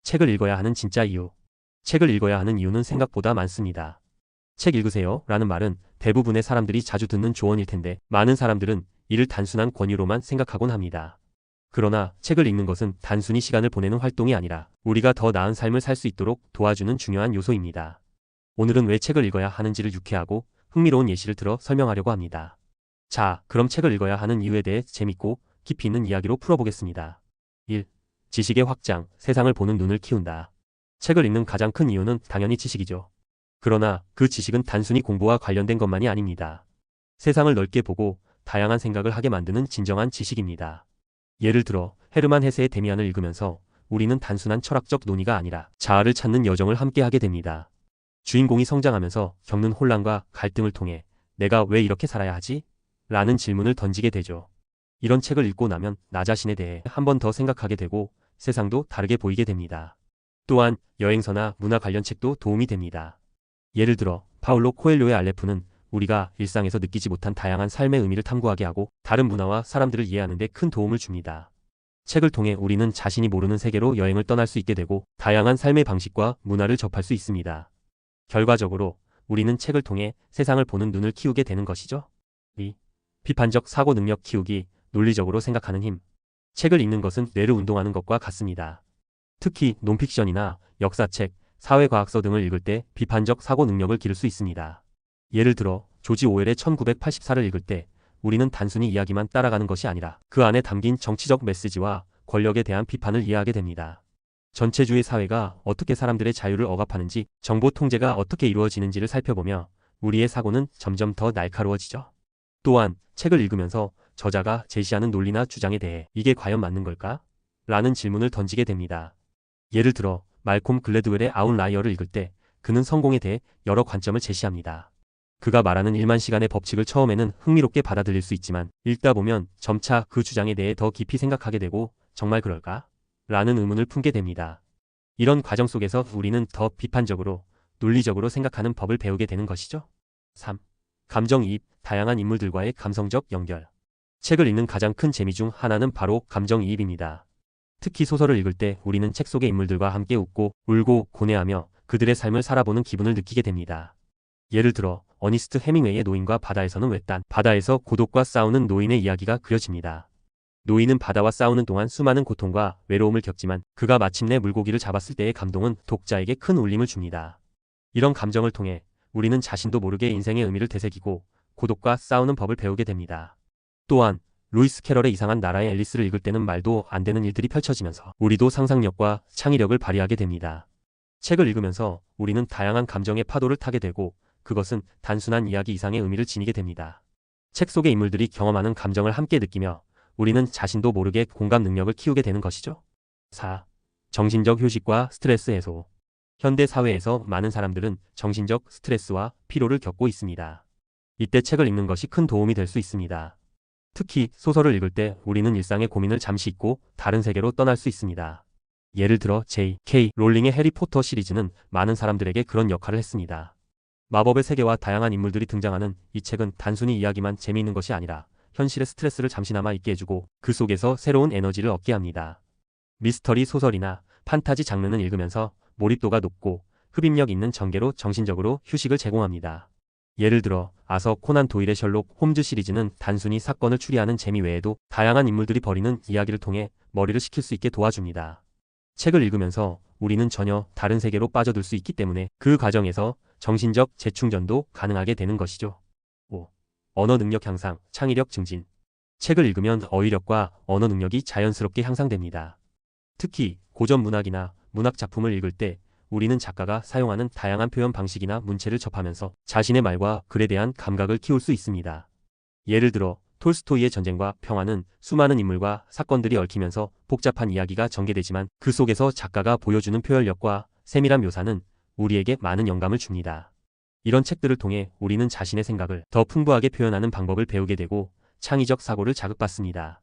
책을 읽어야 하는 진짜 이유. 책을 읽어야 하는 이유는 생각보다 많습니다. 책 읽으세요 라는 말은 대부분의 사람들이 자주 듣는 조언일 텐데 많은 사람들은 이를 단순한 권유로만 생각하곤 합니다. 그러나 책을 읽는 것은 단순히 시간을 보내는 활동이 아니라 우리가 더 나은 삶을 살 수 있도록 도와주는 중요한 요소입니다. 오늘은 왜 책을 읽어야 하는지를 유쾌하고 흥미로운 예시를 들어 설명하려고 합니다. 자, 그럼 책을 읽어야 하는 이유에 대해 재밌고 깊이 있는 이야기로 풀어보겠습니다. 1. 지식의 확장, 세상을 보는 눈을 키운다. 책을 읽는 가장 큰 이유는 당연히 지식이죠. 그러나 그 지식은 단순히 공부와 관련된 것만이 아닙니다. 세상을 넓게 보고 다양한 생각을 하게 만드는 진정한 지식입니다. 예를 들어 헤르만 헤세의 데미안을 읽으면서 우리는 단순한 철학적 논의가 아니라 자아를 찾는 여정을 함께하게 됩니다. 주인공이 성장하면서 겪는 혼란과 갈등을 통해 내가 왜 이렇게 살아야 하지? 라는 질문을 던지게 되죠. 이런 책을 읽고 나면 나 자신에 대해 한 번 더 생각하게 되고 세상도 다르게 보이게 됩니다. 또한 여행서나 문화 관련 책도 도움이 됩니다. 예를 들어 파울로 코엘료의 알레프는 우리가 일상에서 느끼지 못한 다양한 삶의 의미를 탐구하게 하고 다른 문화와 사람들을 이해하는 데 큰 도움을 줍니다. 책을 통해 우리는 자신이 모르는 세계로 여행을 떠날 수 있게 되고 다양한 삶의 방식과 문화를 접할 수 있습니다. 결과적으로 우리는 책을 통해 세상을 보는 눈을 키우게 되는 것이죠. 2. 비판적 사고 능력 키우기, 논리적으로 생각하는 힘. 책을 읽는 것은 뇌를 운동하는 것과 같습니다. 특히 논픽션이나 역사책, 사회과학서 등을 읽을 때 비판적 사고 능력을 기를 수 있습니다. 예를 들어 조지 오웰의 1984를 읽을 때 우리는 단순히 이야기만 따라가는 것이 아니라 그 안에 담긴 정치적 메시지와 권력에 대한 비판을 이해하게 됩니다. 전체주의 사회가 어떻게 사람들의 자유를 억압하는지, 정보 통제가 어떻게 이루어지는지를 살펴보며 우리의 사고는 점점 더 날카로워지죠. 또한 책을 읽으면서 저자가 제시하는 논리나 주장에 대해 이게 과연 맞는 걸까? 라는 질문을 던지게 됩니다. 예를 들어 말콤 글래드웰의 아웃라이어를 읽을 때 그는 성공에 대해 여러 관점을 제시합니다. 그가 말하는 1만 시간의 법칙을 처음에는 흥미롭게 받아들일 수 있지만 읽다 보면 점차 그 주장에 대해 더 깊이 생각하게 되고 정말 그럴까? 라는 의문을 품게 됩니다. 이런 과정 속에서 우리는 더 비판적으로, 논리적으로 생각하는 법을 배우게 되는 것이죠. 3. 감정이입, 다양한 인물들과의 감성적 연결. 책을 읽는 가장 큰 재미 중 하나는 바로 감정이입입니다. 특히 소설을 읽을 때 우리는 책 속의 인물들과 함께 웃고, 울고, 고뇌하며 그들의 삶을 살아보는 기분을 느끼게 됩니다. 예를 들어 어니스트 해밍웨이의 노인과 바다에서는 외딴 바다에서 고독과 싸우는 노인의 이야기가 그려집니다. 노인은 바다와 싸우는 동안 수많은 고통과 외로움을 겪지만 그가 마침내 물고기를 잡았을 때의 감동은 독자에게 큰 울림을 줍니다. 이런 감정을 통해 우리는 자신도 모르게 인생의 의미를 되새기고 고독과 싸우는 법을 배우게 됩니다. 또한 루이스 캐럴의 이상한 나라의 앨리스를 읽을 때는 말도 안 되는 일들이 펼쳐지면서 우리도 상상력과 창의력을 발휘하게 됩니다. 책을 읽으면서 우리는 다양한 감정의 파도를 타게 되고 그것은 단순한 이야기 이상의 의미를 지니게 됩니다. 책 속의 인물들이 경험하는 감정을 함께 느끼며 우리는 자신도 모르게 공감 능력을 키우게 되는 것이죠. 4. 정신적 휴식과 스트레스 해소. 현대 사회에서 많은 사람들은 정신적 스트레스와 피로를 겪고 있습니다. 이때 책을 읽는 것이 큰 도움이 될 수 있습니다. 특히 소설을 읽을 때 우리는 일상의 고민을 잠시 잊고 다른 세계로 떠날 수 있습니다. 예를 들어 J.K. 롤링의 해리포터 시리즈는 많은 사람들에게 그런 역할을 했습니다. 마법의 세계와 다양한 인물들이 등장하는 이 책은 단순히 이야기만 재미있는 것이 아니라 현실의 스트레스를 잠시나마 잊게 해주고 그 속에서 새로운 에너지를 얻게 합니다. 미스터리 소설이나 판타지 장르는 읽으면서 몰입도가 높고 흡입력 있는 전개로 정신적으로 휴식을 제공합니다. 예를 들어 아서 코난 도일의 셜록 홈즈 시리즈는 단순히 사건을 추리하는 재미 외에도 다양한 인물들이 벌이는 이야기를 통해 머리를 식힐 수 있게 도와줍니다. 책을 읽으면서 우리는 전혀 다른 세계로 빠져들 수 있기 때문에 그 과정에서 정신적 재충전도 가능하게 되는 것이죠. 5. 언어 능력 향상, 창의력 증진. 책을 읽으면 어휘력과 언어 능력이 자연스럽게 향상됩니다. 특히 고전 문학이나 문학 작품을 읽을 때 우리는 작가가 사용하는 다양한 표현 방식이나 문체를 접하면서 자신의 말과 글에 대한 감각을 키울 수 있습니다. 예를 들어 톨스토이의 전쟁과 평화는 수많은 인물과 사건들이 얽히면서 복잡한 이야기가 전개되지만 그 속에서 작가가 보여주는 표현력과 세밀한 묘사는 우리에게 많은 영감을 줍니다. 이런 책들을 통해 우리는 자신의 생각을 더 풍부하게 표현하는 방법을 배우게 되고 창의적 사고를 자극받습니다.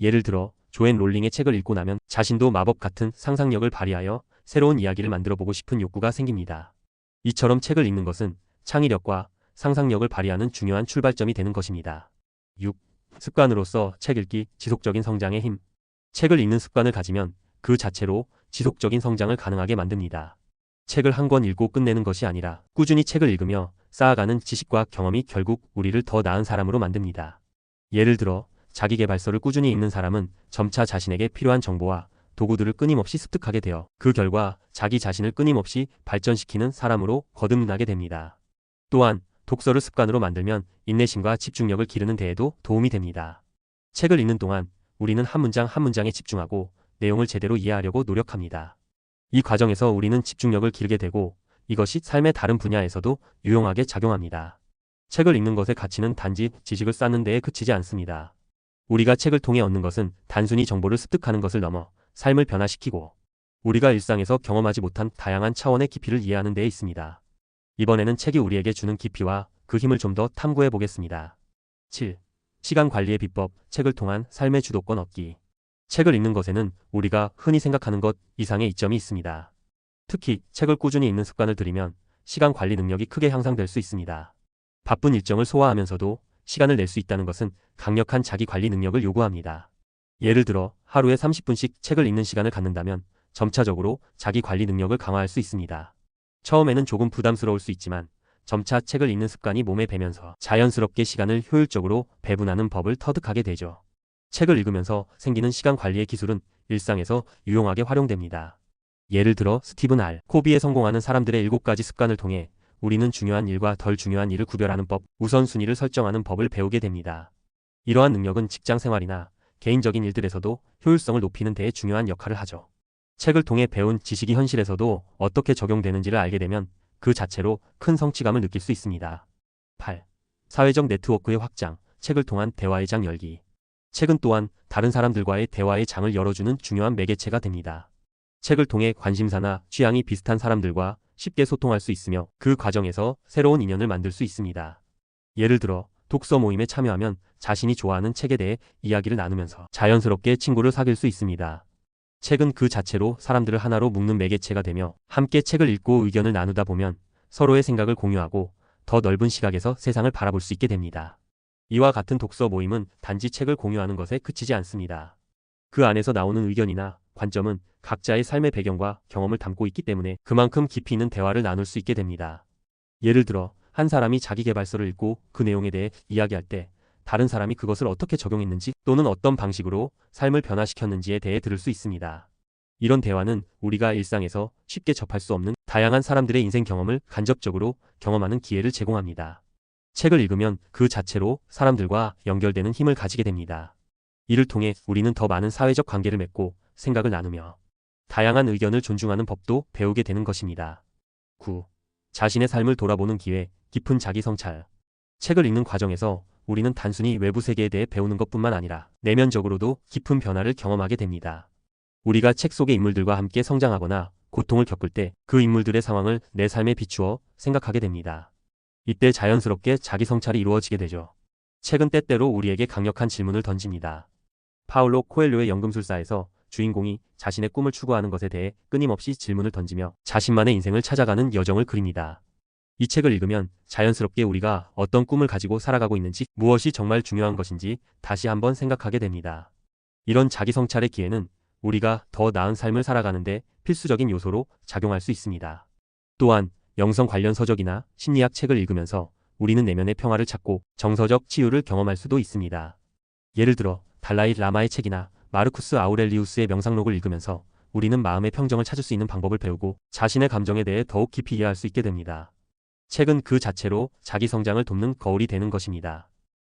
예를 들어 조앤 롤링의 책을 읽고 나면 자신도 마법 같은 상상력을 발휘하여 새로운 이야기를 만들어보고 싶은 욕구가 생깁니다. 이처럼 책을 읽는 것은 창의력과 상상력을 발휘하는 중요한 출발점이 되는 것입니다. 6. 습관으로서 책 읽기, 지속적인 성장의 힘. 책을 읽는 습관을 가지면 그 자체로 지속적인 성장을 가능하게 만듭니다. 책을 한 권 읽고 끝내는 것이 아니라 꾸준히 책을 읽으며 쌓아가는 지식과 경험이 결국 우리를 더 나은 사람으로 만듭니다. 예를 들어 자기계발서를 꾸준히 읽는 사람은 점차 자신에게 필요한 정보와 도구들을 끊임없이 습득하게 되어 그 결과 자기 자신을 끊임없이 발전시키는 사람으로 거듭나게 됩니다. 또한 독서를 습관으로 만들면 인내심과 집중력을 기르는 데에도 도움이 됩니다. 책을 읽는 동안 우리는 한 문장 한 문장에 집중하고 내용을 제대로 이해하려고 노력합니다. 이 과정에서 우리는 집중력을 기르게 되고 이것이 삶의 다른 분야에서도 유용하게 작용합니다. 책을 읽는 것의 가치는 단지 지식을 쌓는 데에 그치지 않습니다. 우리가 책을 통해 얻는 것은 단순히 정보를 습득하는 것을 넘어 삶을 변화시키고 우리가 일상에서 경험하지 못한 다양한 차원의 깊이를 이해하는 데에 있습니다. 이번에는 책이 우리에게 주는 깊이와 그 힘을 좀 더 탐구해 보겠습니다. 7. 시간 관리의 비법, 책을 통한 삶의 주도권 얻기. 책을 읽는 것에는 우리가 흔히 생각하는 것 이상의 이점이 있습니다. 특히 책을 꾸준히 읽는 습관을 들이면 시간 관리 능력이 크게 향상될 수 있습니다. 바쁜 일정을 소화하면서도 시간을 낼 수 있다는 것은 강력한 자기 관리 능력을 요구합니다. 예를 들어 하루에 30분씩 책을 읽는 시간을 갖는다면 점차적으로 자기 관리 능력을 강화할 수 있습니다. 처음에는 조금 부담스러울 수 있지만 점차 책을 읽는 습관이 몸에 배면서 자연스럽게 시간을 효율적으로 배분하는 법을 터득하게 되죠. 책을 읽으면서 생기는 시간 관리의 기술은 일상에서 유용하게 활용됩니다. 예를 들어 스티븐 R. 코비에 성공하는 사람들의 7가지 습관을 통해 우리는 중요한 일과 덜 중요한 일을 구별하는 법, 우선순위를 설정하는 법을 배우게 됩니다. 이러한 능력은 직장 생활이나 개인적인 일들에서도 효율성을 높이는 데에 중요한 역할을 하죠. 책을 통해 배운 지식이 현실에서도 어떻게 적용되는지를 알게 되면 그 자체로 큰 성취감을 느낄 수 있습니다. 8. 사회적 네트워크의 확장, 책을 통한 대화의 장 열기. 책은 또한 다른 사람들과의 대화의 장을 열어주는 중요한 매개체가 됩니다. 책을 통해 관심사나 취향이 비슷한 사람들과 쉽게 소통할 수 있으며 그 과정에서 새로운 인연을 만들 수 있습니다. 예를 들어 독서 모임에 참여하면 자신이 좋아하는 책에 대해 이야기를 나누면서 자연스럽게 친구를 사귈 수 있습니다. 책은 그 자체로 사람들을 하나로 묶는 매개체가 되며 함께 책을 읽고 의견을 나누다 보면 서로의 생각을 공유하고 더 넓은 시각에서 세상을 바라볼 수 있게 됩니다. 이와 같은 독서 모임은 단지 책을 공유하는 것에 그치지 않습니다. 그 안에서 나오는 의견이나 관점은 각자의 삶의 배경과 경험을 담고 있기 때문에 그만큼 깊이 있는 대화를 나눌 수 있게 됩니다. 예를 들어 한 사람이 자기계발서를 읽고 그 내용에 대해 이야기할 때 다른 사람이 그것을 어떻게 적용했는지 또는 어떤 방식으로 삶을 변화시켰는지에 대해 들을 수 있습니다. 이런 대화는 우리가 일상에서 쉽게 접할 수 없는 다양한 사람들의 인생 경험을 간접적으로 경험하는 기회를 제공합니다. 책을 읽으면 그 자체로 사람들과 연결되는 힘을 가지게 됩니다. 이를 통해 우리는 더 많은 사회적 관계를 맺고 생각을 나누며 다양한 의견을 존중하는 법도 배우게 되는 것입니다. 9. 자신의 삶을 돌아보는 기회, 깊은 자기 성찰. 책을 읽는 과정에서 우리는 단순히 외부 세계에 대해 배우는 것뿐만 아니라 내면적으로도 깊은 변화를 경험하게 됩니다. 우리가 책 속의 인물들과 함께 성장하거나 고통을 겪을 때 그 인물들의 상황을 내 삶에 비추어 생각하게 됩니다. 이때 자연스럽게 자기 성찰이 이루어지게 되죠. 책은 때때로 우리에게 강력한 질문을 던집니다. 파울로 코엘료의 연금술사에서 주인공이 자신의 꿈을 추구하는 것에 대해 끊임없이 질문을 던지며 자신만의 인생을 찾아가는 여정을 그립니다. 이 책을 읽으면 자연스럽게 우리가 어떤 꿈을 가지고 살아가고 있는지, 무엇이 정말 중요한 것인지 다시 한번 생각하게 됩니다. 이런 자기 성찰의 기회는 우리가 더 나은 삶을 살아가는데 필수적인 요소로 작용할 수 있습니다. 또한 영성 관련 서적이나 심리학 책을 읽으면서 우리는 내면의 평화를 찾고 정서적 치유를 경험할 수도 있습니다. 예를 들어 달라이 라마의 책이나 마르쿠스 아우렐리우스의 명상록을 읽으면서 우리는 마음의 평정을 찾을 수 있는 방법을 배우고 자신의 감정에 대해 더욱 깊이 이해할 수 있게 됩니다. 책은 그 자체로 자기 성장을 돕는 거울이 되는 것입니다.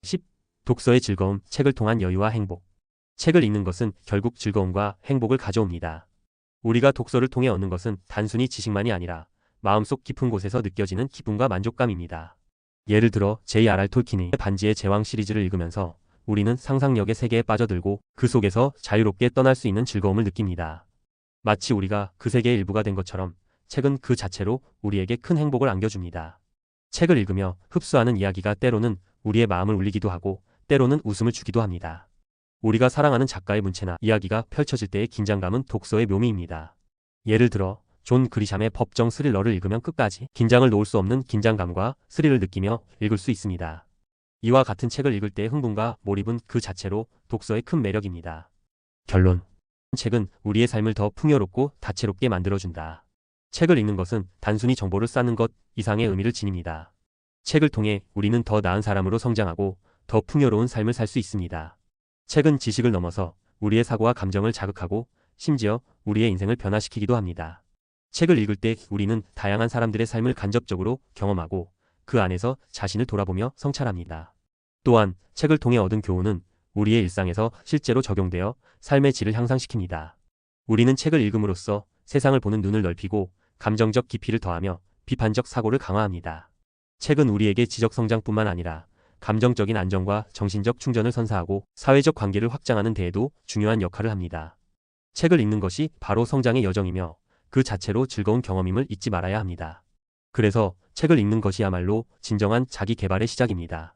10. 독서의 즐거움, 책을 통한 여유와 행복. 책을 읽는 것은 결국 즐거움과 행복을 가져옵니다. 우리가 독서를 통해 얻는 것은 단순히 지식만이 아니라 마음속 깊은 곳에서 느껴지는 기쁨과 만족감입니다. 예를 들어 J.R.R. 톨킨의 반지의 제왕 시리즈를 읽으면서 우리는 상상력의 세계에 빠져들고 그 속에서 자유롭게 떠날 수 있는 즐거움을 느낍니다. 마치 우리가 그 세계의 일부가 된 것처럼 책은 그 자체로 우리에게 큰 행복을 안겨줍니다. 책을 읽으며 흡수하는 이야기가 때로는 우리의 마음을 울리기도 하고 때로는 웃음을 주기도 합니다. 우리가 사랑하는 작가의 문체나 이야기가 펼쳐질 때의 긴장감은 독서의 묘미입니다. 예를 들어 존 그리샴의 법정 스릴러를 읽으면 끝까지 긴장을 놓을 수 없는 긴장감과 스릴을 느끼며 읽을 수 있습니다. 이와 같은 책을 읽을 때의 흥분과 몰입은 그 자체로 독서의 큰 매력입니다. 결론. 책은 우리의 삶을 더 풍요롭고 다채롭게 만들어준다. 책을 읽는 것은 단순히 정보를 쌓는 것 이상의 의미를 지닙니다. 책을 통해 우리는 더 나은 사람으로 성장하고 더 풍요로운 삶을 살 수 있습니다. 책은 지식을 넘어서 우리의 사고와 감정을 자극하고 심지어 우리의 인생을 변화시키기도 합니다. 책을 읽을 때 우리는 다양한 사람들의 삶을 간접적으로 경험하고 그 안에서 자신을 돌아보며 성찰합니다. 또한 책을 통해 얻은 교훈은 우리의 일상에서 실제로 적용되어 삶의 질을 향상시킵니다. 우리는 책을 읽음으로써 세상을 보는 눈을 넓히고 감정적 깊이를 더하며 비판적 사고를 강화합니다. 책은 우리에게 지적 성장뿐만 아니라 감정적인 안정과 정신적 충전을 선사하고 사회적 관계를 확장하는 데에도 중요한 역할을 합니다. 책을 읽는 것이 바로 성장의 여정이며 그 자체로 즐거운 경험임을 잊지 말아야 합니다. 그래서 책을 읽는 것이야말로 진정한 자기 개발의 시작입니다.